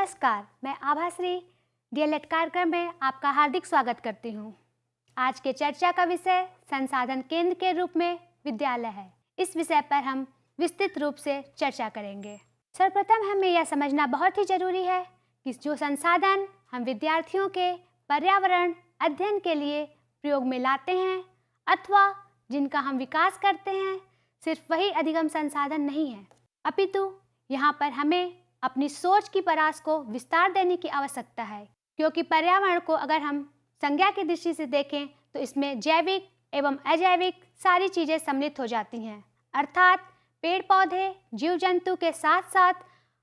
नमस्कार, मैं आभाश्री डीएलएड कार्यक्रम में आपका हार्दिक स्वागत करती हूँ। आज के चर्चा का विषय संसाधन केंद्र के रूप में विद्यालय है। इस विषय पर हम विस्तृत रूप से चर्चा करेंगे। सर्वप्रथम हमें यह समझना बहुत ही जरूरी है कि जो संसाधन हम विद्यार्थियों के पर्यावरण अध्ययन के लिए प्रयोग में लाते हैं अथवा जिनका हम विकास करते हैं, सिर्फ वही अधिगम संसाधन नहीं है, अपितु यहाँ पर हमें अपनी सोच की परास को विस्तार देने की आवश्यकता है। क्योंकि पर्यावरण को अगर हम संज्ञा की दृष्टि से देखें तो इसमें जैविक एवं अजैविक सारी चीज़ें सम्मिलित हो जाती हैं, अर्थात पेड़ पौधे, जीव जंतु के साथ साथ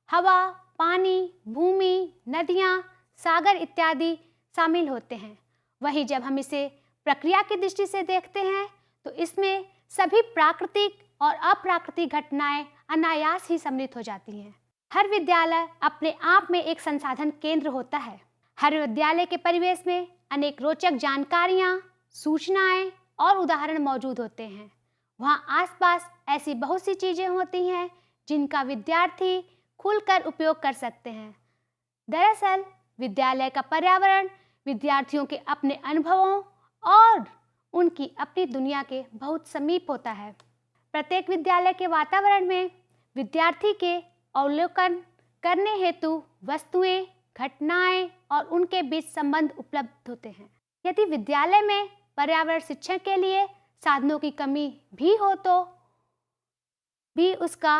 हवा, पानी, भूमि, नदियाँ, सागर इत्यादि शामिल होते हैं। वहीं जब हम इसे प्रक्रिया की दृष्टि से देखते हैं तो इसमें सभी प्राकृतिक और अप्राकृतिक घटनाएं अनायास ही सम्मिलित हो जाती हैं। हर विद्यालय अपने आप में एक संसाधन केंद्र होता है। हर विद्यालय के परिवेश में अनेक रोचक जानकारियाँ, सूचनाएं और उदाहरण मौजूद होते हैं। वहाँ आसपास ऐसी बहुत सी चीज़ें होती हैं जिनका विद्यार्थी खुलकर उपयोग कर सकते हैं। दरअसल विद्यालय का पर्यावरण विद्यार्थियों के अपने अनुभवों और उनकी अपनी दुनिया के बहुत समीप होता है। प्रत्येक विद्यालय के वातावरण में विद्यार्थी के अवलोकन करने हेतु वस्तुएं, घटनाएं और उनके बीच संबंध उपलब्ध होते हैं। यदि विद्यालय में पर्यावरण शिक्षण के लिए साधनों की कमी भी हो तो भी उसका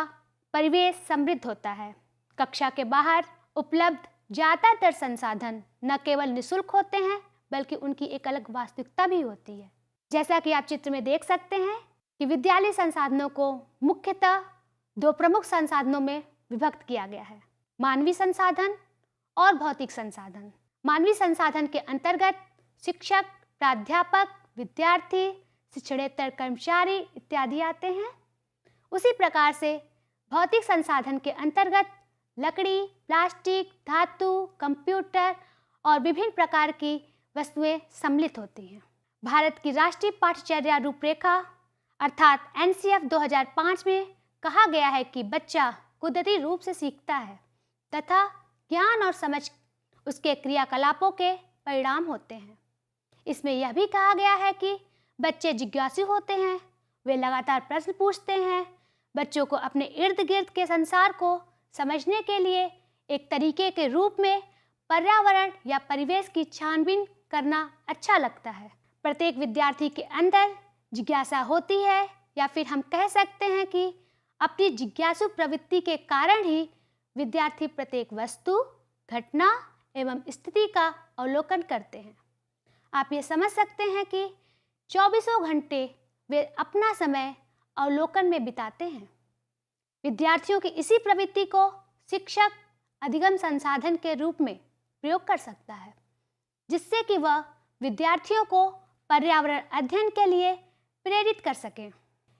परिवेश समृद्ध होता है। कक्षा के बाहर उपलब्ध ज़्यादातर संसाधन न केवल निःशुल्क होते हैं बल्कि उनकी एक अलग वास्तविकता भी होती है। जैसा कि आप चित्र में देख सकते हैं कि विद्यालय संसाधनों को मुख्यतः दो प्रमुख संसाधनों में विभक्त किया गया है, मानवीय संसाधन और भौतिक संसाधन। मानवीय संसाधन के अंतर्गत शिक्षक, प्राध्यापक, विद्यार्थी, शिक्षणेतर कर्मचारी इत्यादि आते हैं। उसी प्रकार से भौतिक संसाधन के अंतर्गत लकड़ी, प्लास्टिक, धातु, कंप्यूटर और विभिन्न प्रकार की वस्तुएं सम्मिलित होती हैं। भारत की राष्ट्रीय पाठ्यचर्या रूपरेखा अर्थात एनसीएफ 2005 में कहा गया है कि बच्चा कुदरती रूप से सीखता है तथा ज्ञान और समझ उसके क्रियाकलापों के परिणाम होते हैं। इसमें यह भी कहा गया है कि बच्चे जिज्ञासु होते हैं, वे लगातार प्रश्न पूछते हैं। बच्चों को अपने इर्द गिर्द के संसार को समझने के लिए एक तरीके के रूप में पर्यावरण या परिवेश की छानबीन करना अच्छा लगता है। प्रत्येक विद्यार्थी के अंदर जिज्ञासा होती है, या फिर हम कह सकते हैं कि अपनी जिज्ञासु प्रवृत्ति के कारण ही विद्यार्थी प्रत्येक वस्तु, घटना एवं स्थिति का अवलोकन करते हैं। आप ये समझ सकते हैं कि 24 घंटे वे अपना समय अवलोकन में बिताते हैं। विद्यार्थियों की इसी प्रवृत्ति को शिक्षक अधिगम संसाधन के रूप में प्रयोग कर सकता है, जिससे कि वह विद्यार्थियों को पर्यावरण अध्ययन के लिए प्रेरित कर सकें।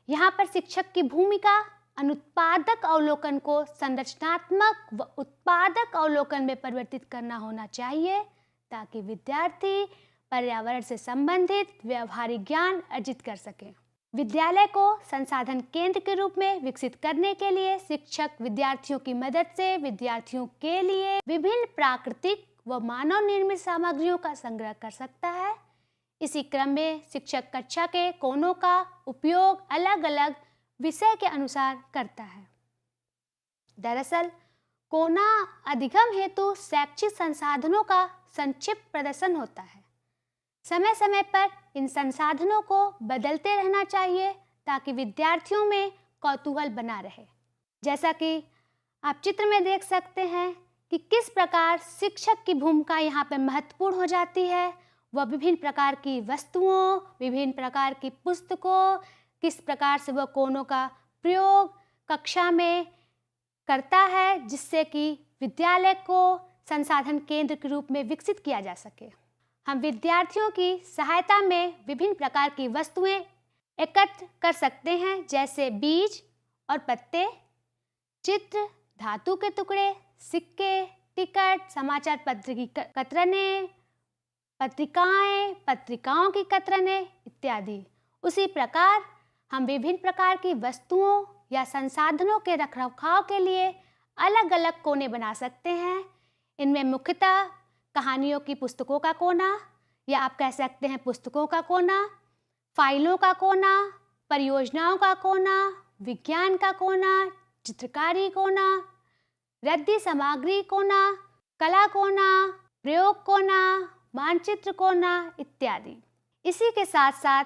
यहाँ पर शिक्षक की भूमिका अनुत्पादक अवलोकन को संरचनात्मक व उत्पादक अवलोकन में परिवर्तित करना होना चाहिए, ताकि विद्यार्थी पर्यावरण से संबंधित व्यावहारिक ज्ञान अर्जित कर सकें। विद्यालय को संसाधन केंद्र के रूप में विकसित करने के लिए शिक्षक विद्यार्थियों की मदद से विद्यार्थियों के लिए विभिन्न प्राकृतिक व मानव निर्मित सामग्रियों का संग्रह कर सकता है। इसी क्रम में शिक्षक कक्षा के कोनों का उपयोग अलग अलग विषय के अनुसार करता है। दरअसल कोना अधिगम हेतु शैक्षिक संसाधनों का संक्षिप्त प्रदर्शन होता है। समय समय पर इन संसाधनों को बदलते रहना चाहिए ताकि विद्यार्थियों में कौतूहल बना रहे। जैसा कि आप चित्र में देख सकते हैं कि किस प्रकार शिक्षक की भूमिका यहाँ पर महत्वपूर्ण हो जाती है। वह विभिन्न प्रकार की वस्तुओं, विभिन्न प्रकार की पुस्तकों, किस प्रकार से वह कोनों का प्रयोग कक्षा में करता है, जिससे कि विद्यालय को संसाधन केंद्र के रूप में विकसित किया जा सके। हम विद्यार्थियों की सहायता में विभिन्न प्रकार की वस्तुएं एकत्र कर सकते हैं, जैसे बीज और पत्ते, चित्र, धातु के टुकड़े, सिक्के, टिकट, समाचार पत्र की कतरनें, पत्रिकाएं, पत्रिकाओं की कतरनें इत्यादि। उसी प्रकार हम विभिन्न प्रकार की वस्तुओं या संसाधनों के रखरखाव के लिए अलग अलग कोने बना सकते हैं इनमें मुख्यतः कहानियों की पुस्तकों का कोना, या आप कह सकते हैं पुस्तकों का कोना, फाइलों का कोना, परियोजनाओं का कोना, विज्ञान का कोना, चित्रकारी कोना, रद्दी सामग्री कोना, कला कोना, प्रयोग कोना, मानचित्र कोना इत्यादि। इसी के साथ साथ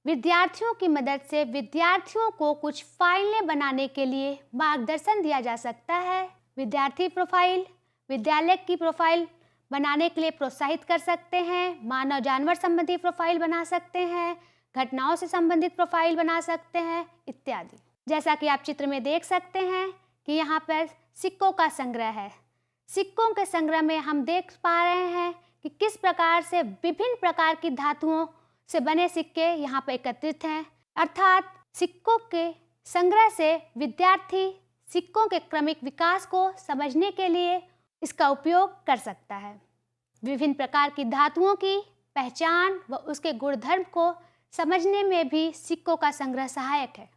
विद्यार्थियों की मदद से विद्यार्थियों को कुछ फाइलें बनाने के लिए मार्गदर्शन दिया जा सकता है। विद्यार्थी प्रोफाइल, विद्यालय की प्रोफाइल बनाने के लिए प्रोत्साहित कर सकते हैं। मानव जानवर संबंधी प्रोफाइल बना सकते हैं, घटनाओं से संबंधित प्रोफाइल बना सकते हैं इत्यादि। जैसा कि आप चित्र में देख सकते हैं कि यहाँ पर सिक्कों का संग्रह है। सिक्कों के संग्रह में हम देख पा रहे हैं कि किस प्रकार से विभिन्न प्रकार की धातुओं से बने सिक्के यहाँ पर एकत्रित हैं। अर्थात सिक्कों के संग्रह से विद्यार्थी सिक्कों के क्रमिक विकास को समझने के लिए इसका उपयोग कर सकता है। विभिन्न प्रकार की धातुओं की पहचान व उसके गुणधर्म को समझने में भी सिक्कों का संग्रह सहायक है।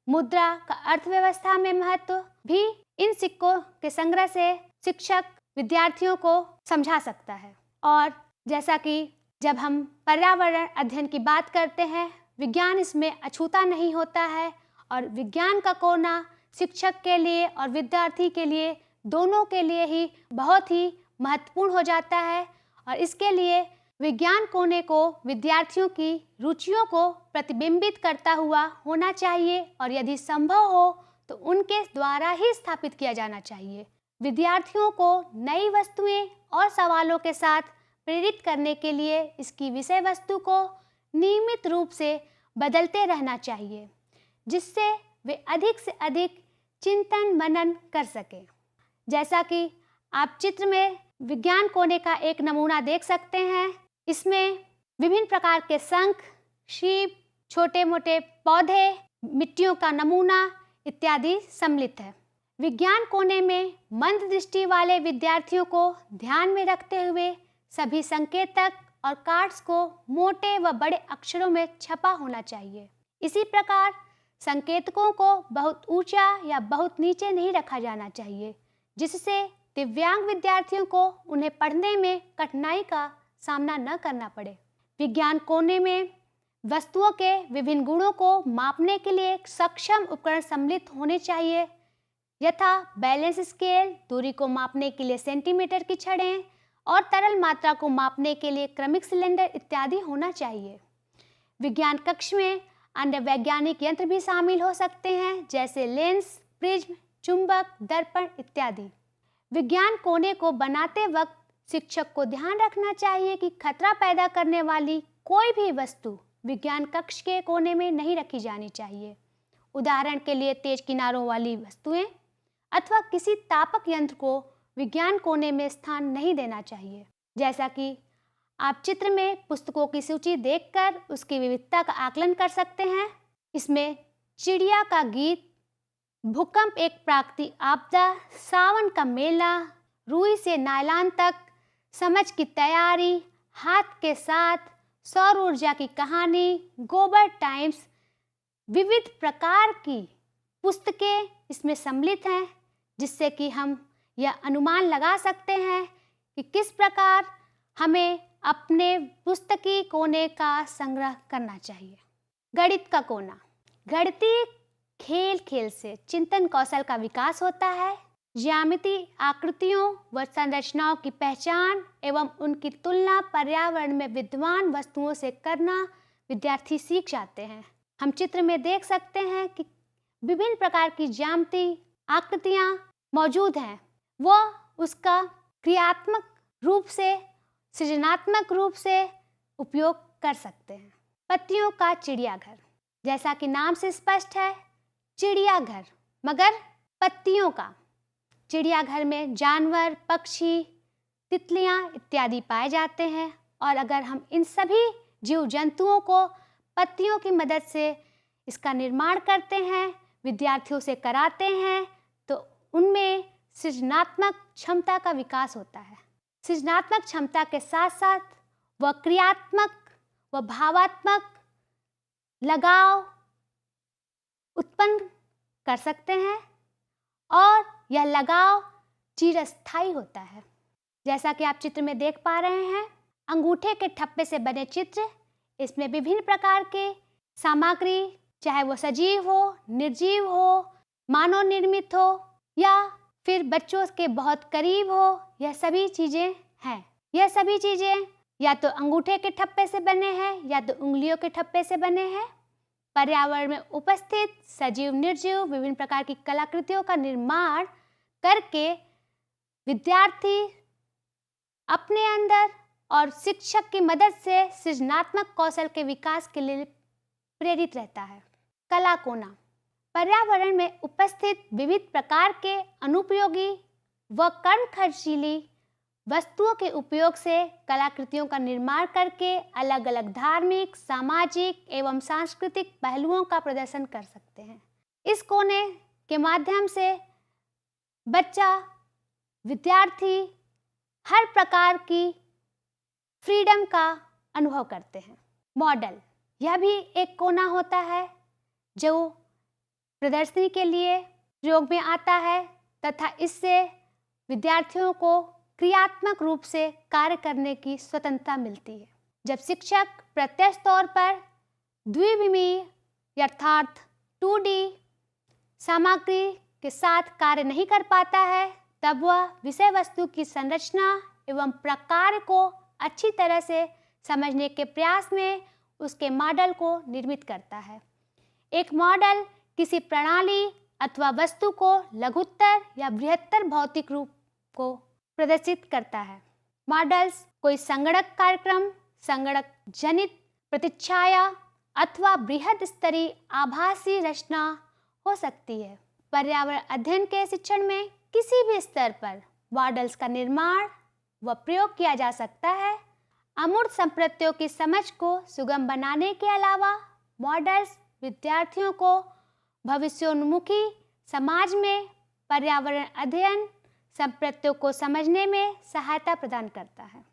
मुद्रा का अर्थव्यवस्था में महत्व भी इन सिक्कों के संग्रह से शिक्षक विद्यार्थियों को समझा सकता है। और जैसा कि जब हम पर्यावरण अध्ययन की बात करते हैं, विज्ञान इसमें अछूता नहीं होता है और विज्ञान का कोना शिक्षक के लिए और विद्यार्थी के लिए दोनों के लिए ही बहुत ही महत्वपूर्ण हो जाता है। और इसके लिए विज्ञान कोने को विद्यार्थियों की रुचियों को प्रतिबिंबित करता हुआ होना चाहिए और यदि संभव हो तो उनके द्वारा ही स्थापित किया जाना चाहिए। विद्यार्थियों को नई वस्तुएं और सवालों के साथ प्रेरित करने के लिए इसकी विषय वस्तु को नियमित रूप से बदलते रहना चाहिए, जिससे वे अधिक से अधिक चिंतन मनन कर सकें। जैसा कि आप चित्र में विज्ञान कोने का एक नमूना देख सकते हैं, इसमें विभिन्न प्रकार के शंख, सीप, छोटे मोटे पौधे, मिट्टियों का नमूना इत्यादि सम्मिलित है। विज्ञान कोने में मंद दृष्टि वाले विद्यार्थियों को ध्यान में रखते हुए सभी संकेतक और कार्ड्स को मोटे व बड़े अक्षरों में छपा होना चाहिए। इसी प्रकार संकेतकों को बहुत ऊंचा या बहुत नीचे नहीं रखा जाना चाहिए, जिससे दिव्यांग विद्यार्थियों को उन्हें पढ़ने में कठिनाई का सामना न करना पड़े। विज्ञान कोने में वस्तुओं के विभिन्न गुणों को मापने के लिए एक सक्षम उपकरण सम्मिलित होने चाहिए, यथा बैलेंस स्केल, दूरी को मापने के लिए सेंटीमीटर की छड़ें और तरल मात्रा को मापने के लिए क्रमिक सिलेंडर इत्यादि होना चाहिए। विज्ञान कक्ष में अन्य वैज्ञानिक यंत्र भी शामिल हो सकते हैं, जैसे लेंस, प्रिज्म, चुंबक, दर्पण इत्यादि। विज्ञान कोने को बनाते वक्त शिक्षक को ध्यान रखना चाहिए कि खतरा पैदा करने वाली कोई भी वस्तु विज्ञान कक्ष के कोने में नहीं रखी जानी चाहिए। उदाहरण के लिए तेज किनारों वाली वस्तुएं अथवा किसी तापक यंत्र को विज्ञान कोने में स्थान नहीं देना चाहिए। जैसा कि आप चित्र में पुस्तकों की सूची देखकर उसकी विविधता का आकलन कर सकते हैं। इसमें चिड़िया का गीत, भूकंप एक प्राकृतिक आपदा, सावन का मेला, रुई से नायलॉन तक, समझ की तैयारी, हाथ के साथ, सौर ऊर्जा की कहानी, गोबर टाइम्स, विविध प्रकार की पुस्तकें इसमें सम्मिलित हैं, जिससे कि हम यह अनुमान लगा सकते हैं कि किस प्रकार हमें अपने पुस्तकीय कोने का संग्रह करना चाहिए। गणित का कोना। गणितीय खेल खेल से चिंतन कौशल का विकास होता है। ज्यामितीय आकृतियों व संरचनाओं की पहचान एवं उनकी तुलना पर्यावरण में विद्यमान वस्तुओं से करना विद्यार्थी सीख जाते हैं। हम चित्र में देख सकते हैं कि विभिन्न प्रकार की ज्यामितीय आकृतियाँ मौजूद हैं। वह उसका क्रियात्मक रूप से, सृजनात्मक रूप से उपयोग कर सकते हैं। पत्तियों का चिड़ियाघर। जैसा कि नाम से स्पष्ट है, चिड़ियाघर, मगर पत्तियों का। चिड़ियाघर में जानवर, पक्षी, तितलियां इत्यादि पाए जाते हैं और अगर हम इन सभी जीव जंतुओं को पत्तियों की मदद से इसका निर्माण करते हैं, विद्यार्थियों से कराते हैं, तो उनमें सृजनात्मक क्षमता का विकास होता है। सृजनात्मक क्षमता के साथ साथ वह क्रियात्मक व भावात्मक लगाव उत्पन्न कर सकते हैं और यह लगाव चिरस्थायी होता है। जैसा कि आप चित्र में देख पा रहे हैं, अंगूठे के ठप्पे से बने चित्र। इसमें विभिन्न प्रकार के सामग्री, चाहे वो सजीव हो, निर्जीव हो, मानव निर्मित हो या फिर बच्चों के बहुत करीब हो, यह सभी चीज़ें हैं। यह सभी चीज़ें या तो अंगूठे के ठप्पे से बने हैं या तो उंगलियों के ठप्पे से बने हैं। पर्यावरण में उपस्थित सजीव, निर्जीव विभिन्न प्रकार की कलाकृतियों का निर्माण करके विद्यार्थी अपने अंदर और शिक्षक की मदद से सृजनात्मक कौशल के विकास के लिए प्रेरित रहता है। कला कोना पर्यावरण में उपस्थित विविध प्रकार के अनुपयोगी व कम खर्चीली वस्तुओं के उपयोग से कलाकृतियों का निर्माण करके अलग अलग धार्मिक, सामाजिक एवं सांस्कृतिक पहलुओं का प्रदर्शन कर सकते हैं। इस कोने के माध्यम से बच्चा, विद्यार्थी हर प्रकार की फ्रीडम का अनुभव करते हैं। मॉडल, यह भी एक कोना होता है जो प्रदर्शनी के लिए प्रयोग में आता है तथा इससे विद्यार्थियों को क्रियात्मक रूप से कार्य करने की स्वतंत्रता मिलती है। जब शिक्षक प्रत्यक्ष तौर पर द्विविमीय अर्थात 2D सामग्री के साथ कार्य नहीं कर पाता है, तब वह विषय वस्तु की संरचना एवं प्रकार को अच्छी तरह से समझने के प्रयास में उसके मॉडल को निर्मित करता है। एक मॉडल किसी प्रणाली अथवा वस्तु को लघुत्तर या बृहत्तर भौतिक रूप को प्रदर्शित करता है। मॉडल्स कोई संगणक कार्यक्रम, संगणक जनित प्रतिच्छाया अथवा बृहद स्तरीय आभासी रचना हो सकती है। पर्यावरण अध्ययन के शिक्षण में किसी भी स्तर पर मॉडल्स का निर्माण व प्रयोग किया जा सकता है। अमूर्त संप्रत्यों की समझ को सुगम बनाने के अलावा मॉडल्स विद्यार्थियों को भविष्योन्मुखी समाज में पर्यावरण अध्ययन संप्रत्यों को समझने में सहायता प्रदान करता है।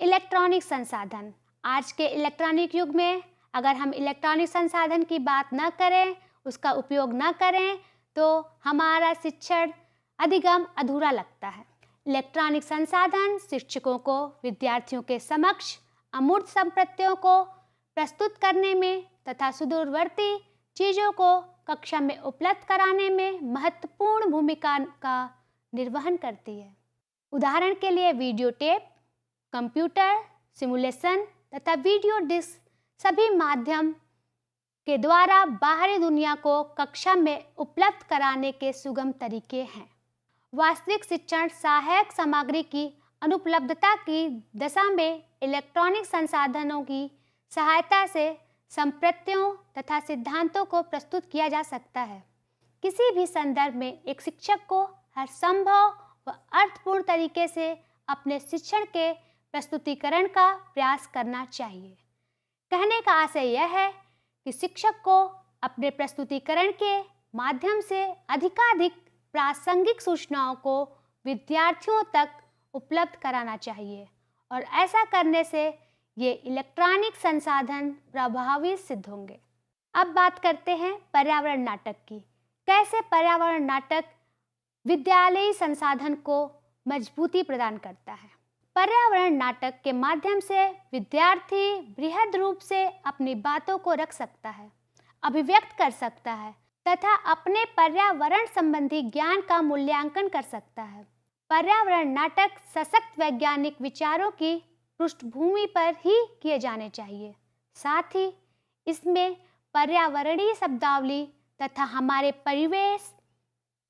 इलेक्ट्रॉनिक संसाधन, आज के इलेक्ट्रॉनिक युग में अगर हम इलेक्ट्रॉनिक संसाधन की बात न करें, उसका उपयोग न करें, तो हमारा शिक्षण अधिगम अधूरा लगता है। इलेक्ट्रॉनिक संसाधन शिक्षकों को विद्यार्थियों के समक्ष अमूर्त संप्रत्यों को प्रस्तुत करने में तथा सुदूरवर्ती चीज़ों को कक्षा में उपलब्ध कराने में महत्वपूर्ण भूमिका का निर्वहन करती है। उदाहरण के लिए वीडियो टेप, कंप्यूटर, सिमुलेशन तथा वीडियो डिस्क सभी माध्यम के द्वारा बाहरी दुनिया को कक्षा में उपलब्ध कराने के सुगम तरीके हैं। वास्तविक शिक्षण सहायक सामग्री की अनुपलब्धता की दशा में इलेक्ट्रॉनिक संसाधनों की सहायता से संप्रत्यों तथा सिद्धांतों को प्रस्तुत किया जा सकता है। किसी भी संदर्भ में एक शिक्षक को हर संभव व अर्थपूर्ण तरीके से अपने शिक्षण के प्रस्तुतिकरण का प्रयास करना चाहिए। कहने का आशय यह है कि शिक्षक को अपने प्रस्तुतिकरण के माध्यम से अधिकाधिक प्रासंगिक सूचनाओं को विद्यार्थियों तक उपलब्ध कराना चाहिए और ऐसा करने से ये इलेक्ट्रॉनिक संसाधन प्रभावी सिद्ध होंगे। अब बात करते हैं पर्यावरण नाटक की। कैसे पर्यावरण नाटक विद्यालयी संसाधन को मजबूती प्रदान करता है। पर्यावरण नाटक के माध्यम से विद्यार्थी बृहद रूप से अपनी बातों को रख सकता है, अभिव्यक्त कर सकता है तथा अपने पर्यावरण संबंधी ज्ञान का मूल्यांकन कर सकता है। पर्यावरण नाटक सशक्त वैज्ञानिक विचारों की पृष्ठभूमि पर ही किए जाने चाहिए। साथ ही इसमें पर्यावरणीय शब्दावली तथा हमारे परिवेश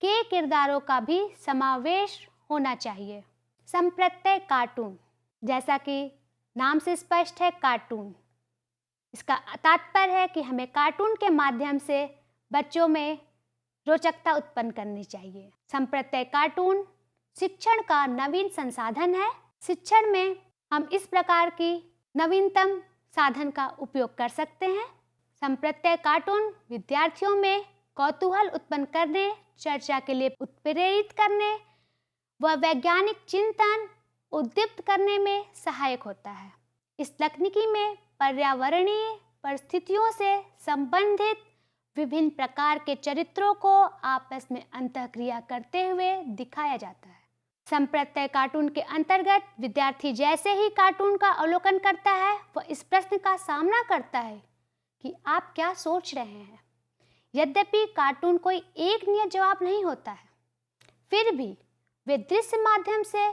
के किरदारों का भी समावेश होना चाहिए। संप्रत्यय कार्टून, जैसा कि नाम से स्पष्ट है, कार्टून, इसका तात्पर्य है कि हमें कार्टून के माध्यम से बच्चों में रोचकता उत्पन्न करनी चाहिए। संप्रत्यय कार्टून शिक्षण का नवीन संसाधन है। शिक्षण में हम इस प्रकार की नवीनतम साधन का उपयोग कर सकते हैं। संप्रत्यय कार्टून विद्यार्थियों में कौतूहल उत्पन्न करने, चर्चा के लिए उत्प्रेरित करने व वैज्ञानिक चिंतन उद्दीप्त करने में सहायक होता है। इस तकनीकी में पर्यावरणीय परिस्थितियों से संबंधित विभिन्न प्रकार के चरित्रों को आपस में अंतःक्रिया करते हुए दिखाया जाता है। संप्रत्यय कार्टून के अंतर्गत विद्यार्थी जैसे ही कार्टून का अवलोकन करता है वह इस प्रश्न का सामना करता है कि आप क्या सोच रहे हैं। यद्यपि कार्टून कोई एक नियत जवाब नहीं होता है, फिर भी वे दृश्य माध्यम से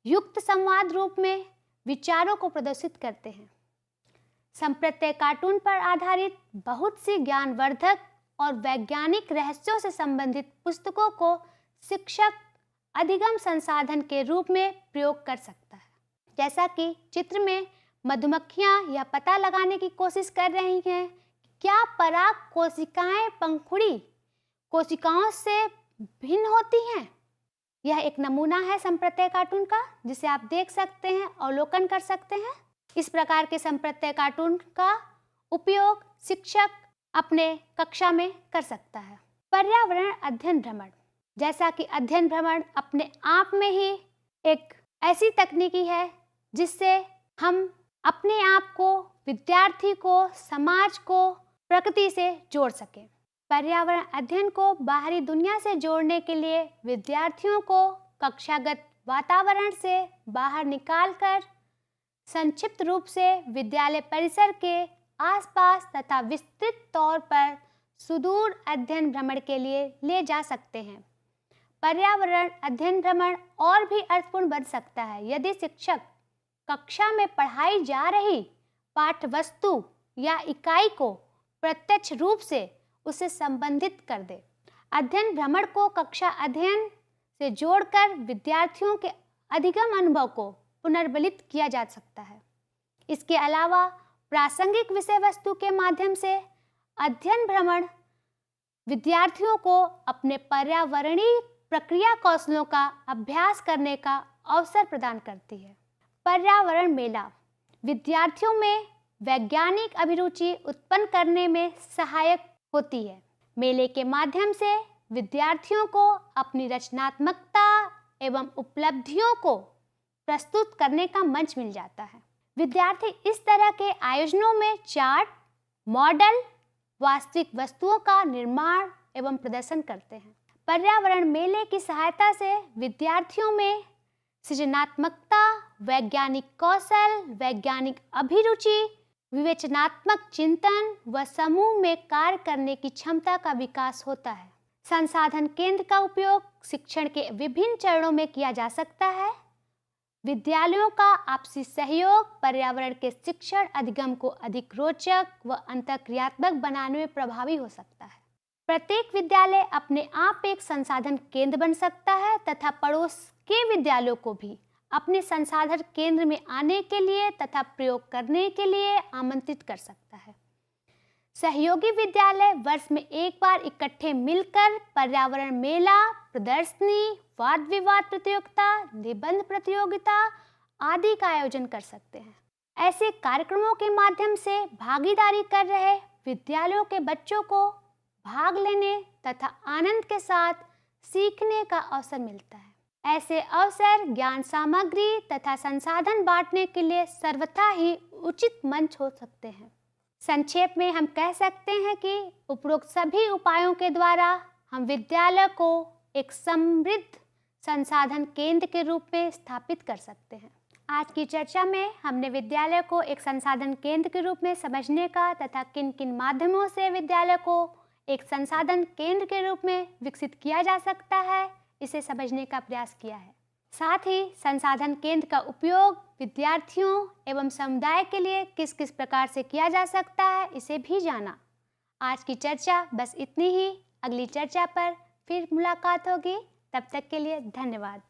युक्त संवाद रूप में विचारों को प्रदर्शित करते हैं। संप्रत्यय कार्टून पर आधारित बहुत सी ज्ञानवर्धक और वैज्ञानिक रहस्यों से संबंधित पुस्तकों को शिक्षक अधिगम संसाधन के रूप में प्रयोग कर सकता है। जैसा कि चित्र में मधुमक्खियां यह पता लगाने की कोशिश कर रही हैं क्या पराग कोशिकाएं पंखुड़ी कोशिकाओं से भिन्न होती हैं। यह एक नमूना है संप्रत्यय कार्टून का, जिसे आप देख सकते हैं, अवलोकन कर सकते हैं। इस प्रकार के संप्रत्यय कार्टून का उपयोग शिक्षक अपने कक्षा में कर सकता है। पर्यावरण अध्ययन भ्रमण, जैसा कि अध्ययन भ्रमण अपने आप में ही एक ऐसी तकनीकी है जिससे हम अपने आप को, विद्यार्थी को, समाज को प्रकृति से जोड़ सकें। पर्यावरण अध्ययन को बाहरी दुनिया से जोड़ने के लिए विद्यार्थियों को कक्षागत वातावरण से बाहर निकालकर संक्षिप्त रूप से विद्यालय परिसर के आसपास तथा विस्तृत तौर पर सुदूर अध्ययन भ्रमण के लिए ले जा सकते हैं। पर्यावरण अध्ययन भ्रमण और भी अर्थपूर्ण बन सकता है यदि शिक्षक कक्षा में पढ़ाई जा रही पाठ्य वस्तु या इकाई को प्रत्यक्ष रूप से उसे संबंधित कर दे। अध्ययन भ्रमण को कक्षा अध्ययन से जोड़कर विद्यार्थियों के अधिगम अनुभव को पुनर्बलित किया जा सकता है। इसके अलावा प्रासंगिक विषय वस्तु के माध्यम से अध्ययन भ्रमण विद्यार्थियों को अपने पर्यावरणीय प्रक्रिया कौशलों का अभ्यास करने का अवसर प्रदान करती है। पर्यावरण मेला विद्यार्थियों में वैज्ञानिक अभिरुचि उत्पन्न करने में सहायक होती है। मेले के माध्यम से विद्यार्थियों को अपनी रचनात्मकता एवं उपलब्धियों को प्रस्तुत करने का मंच मिल जाता है। विद्यार्थी इस तरह के आयोजनों में चार्ट, मॉडल, वास्तविक वस्तुओं का निर्माण एवं प्रदर्शन करते हैं। पर्यावरण मेले की सहायता से विद्यार्थियों में सृजनात्मकता, वैज्ञानिक कौशल, वैज्ञानिक अभिरुचि, विवेचनात्मक चिंतन व समूह में कार्य करने की क्षमता का विकास होता है। संसाधन केंद्र का उपयोग शिक्षण के विभिन्न चरणों में किया जा सकता है। विद्यालयों का आपसी सहयोग पर्यावरण के शिक्षण अधिगम को अधिक रोचक व अंतःक्रियात्मक बनाने में प्रभावी हो सकता है। प्रत्येक विद्यालय अपने आप एक संसाधन केंद्र बन सकता है तथा पड़ोस के विद्यालयों को भी अपने संसाधन केंद्र में आने के लिए तथा प्रयोग करने के लिए आमंत्रित कर सकता है। सहयोगी विद्यालय वर्ष में एक बार इकट्ठे मिलकर पर्यावरण मेला, प्रदर्शनी, वाद विवाद प्रतियोगिता, निबंध प्रतियोगिता आदि का आयोजन कर सकते हैं। ऐसे कार्यक्रमों के माध्यम से भागीदारी कर रहे विद्यालयों के बच्चों को भाग लेने तथा आनंद के साथ सीखने का अवसर मिलता है। ऐसे अवसर ज्ञान सामग्री तथा संसाधन बांटने के लिए सर्वथा ही उचित मंच हो सकते हैं। संक्षेप में हम कह सकते हैं कि उपरोक्त सभी उपायों के द्वारा हम विद्यालय को एक समृद्ध संसाधन केंद्र के रूप में स्थापित कर सकते हैं। आज की चर्चा में हमने विद्यालय को एक संसाधन केंद्र के रूप में समझने का तथा किन किन माध्यमों से विद्यालय को एक संसाधन केंद्र के रूप में विकसित किया जा सकता है, इसे समझने का प्रयास किया है। साथ ही संसाधन केंद्र का उपयोग विद्यार्थियों एवं समुदाय के लिए किस किस प्रकार से किया जा सकता है, इसे भी जाना। आज की चर्चा बस इतनी ही। अगली चर्चा पर फिर मुलाकात होगी। तब तक के लिए धन्यवाद।